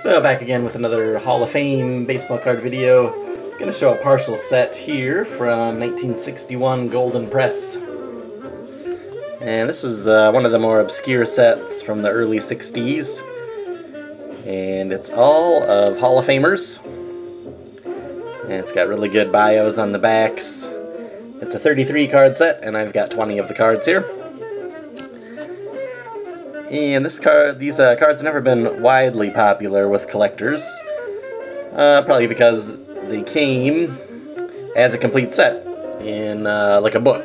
So back again with another Hall of Fame baseball card video. Gonna show a partial set here from 1961 Golden Press. And this is one of the more obscure sets from the early 60s. And it's all of Hall of Famers. And it's got really good bios on the backs. It's a 33 card set, and I've got 20 of the cards here. And these cards have never been widely popular with collectors, probably because they came as a complete set in like a book.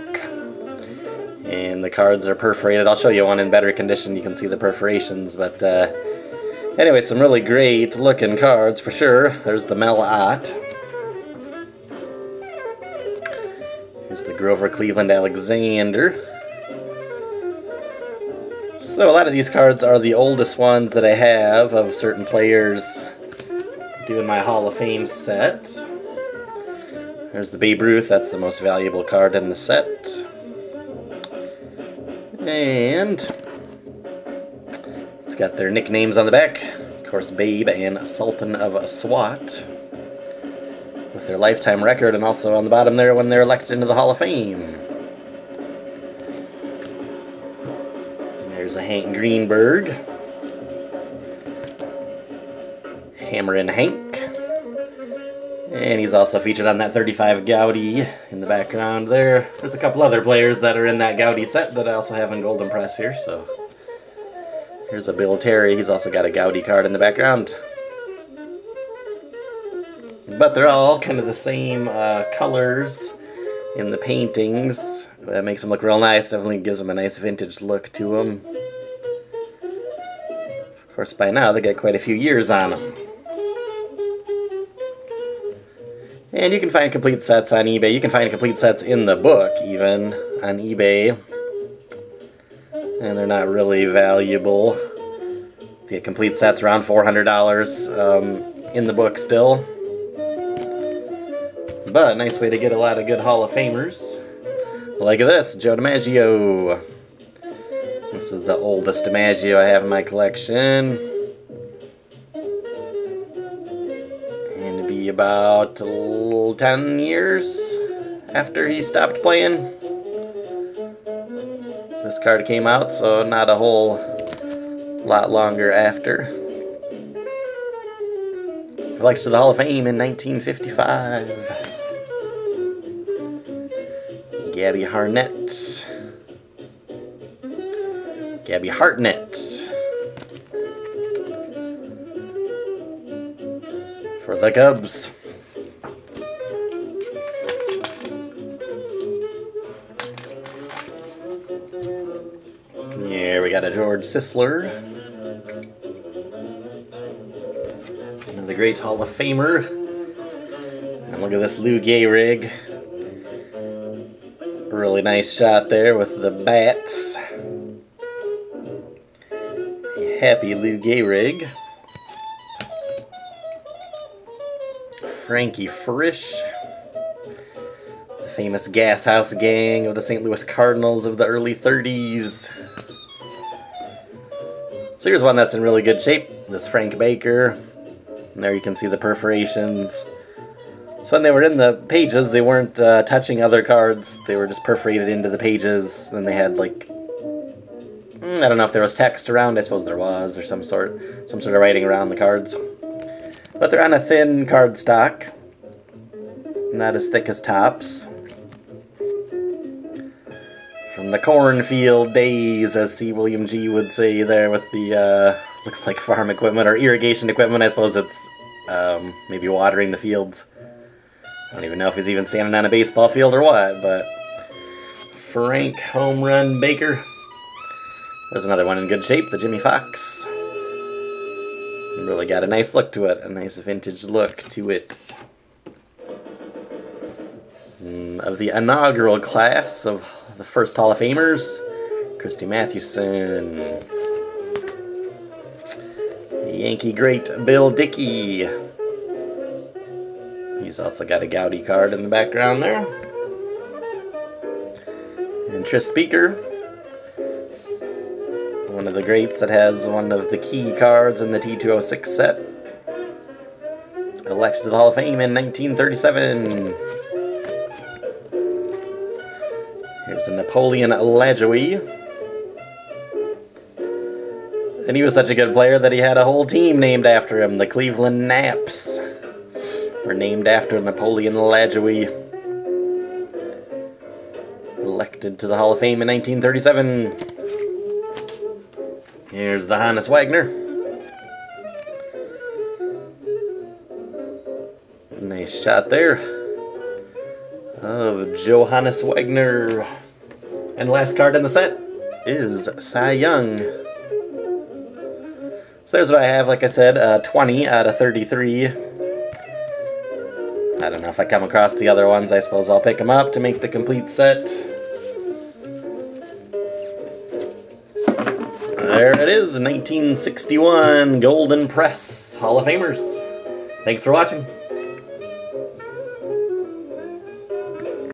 And the cards are perforated. I'll show you one in better condition. You can see the perforations, but anyway, some really great looking cards for sure. There's the Mel Ott. Here's the Grover Cleveland Alexander. So a lot of these cards are the oldest ones that I have of certain players doing my Hall of Fame set. There's the Babe Ruth, that's the most valuable card in the set. And it's got their nicknames on the back. Of course, Babe and Sultan of Swat, with their lifetime record, and also on the bottom there when they're elected into the Hall of Fame. There's a Hank Greenberg, Hammerin' Hank, and he's also featured on that 35 Gowdy in the background there. There's a couple other players that are in that Gowdy set that I also have in Golden Press here. So here's a Bill Terry, he's also got a Gowdy card in the background. But they're all kind of the same colors in the paintings. That makes them look real nice, definitely gives them a nice vintage look to them. Of course, by now they got quite a few years on them. And you can find complete sets on eBay. You can find complete sets in the book, even, on eBay. And they're not really valuable. The complete set's around $400 in the book still. But nice way to get a lot of good Hall of Famers. Like this, Joe DiMaggio. This is the oldest DiMaggio I have in my collection. And to be about 10 years after he stopped playing. This card came out, so not a whole lot longer after. Elected to the Hall of Fame in 1955. Gabby Hartnett. Gabby Hartnett. For the Cubs. Here we got a George Sisler. Another great Hall of Famer. And look at this Lou Gehrig. Really nice shot there with the bats. Happy Lou Gehrig. Frankie Frisch. The famous Gas House Gang of the St. Louis Cardinals of the early 30s. So here's one that's in really good shape. This Frank Baker. And there you can see the perforations. So when they were in the pages, they weren't touching other cards. They were just perforated into the pages. Then they had, like, I don't know if there was text around. I suppose there was, or some sort of writing around the cards. But they're on a thin cardstock, not as thick as Topps. From the cornfield days, as C. William G. would say there, with the looks like farm equipment or irrigation equipment. I suppose it's maybe watering the fields. I don't even know if he's even standing on a baseball field or what, but Frank Home Run Baker. There's another one in good shape, the Jimmy Fox. Really got a nice look to it, a nice vintage look to it. Of the inaugural class of the first Hall of Famers, Christy Mathewson. Yankee great Bill Dickey. He's also got a Gowdy card in the background there. And Tris Speaker. One of the greats that has one of the key cards in the T206 set. elected to the Hall of Fame in 1937. Here's a Napoleon Lajoie. And he was such a good player that he had a whole team named after him. The Cleveland Naps were named after Napoleon Lajoie. Elected to the Hall of Fame in 1937. Here's the Honus Wagner. Nice shot there of Johannes Wagner. And last card in the set is Cy Young. So there's what I have, like I said, 20 out of 33. I don't know if I come across the other ones. I suppose I'll pick them up to make the complete set. There it is, 1961 Golden Press Hall of Famers. Thanks for watching.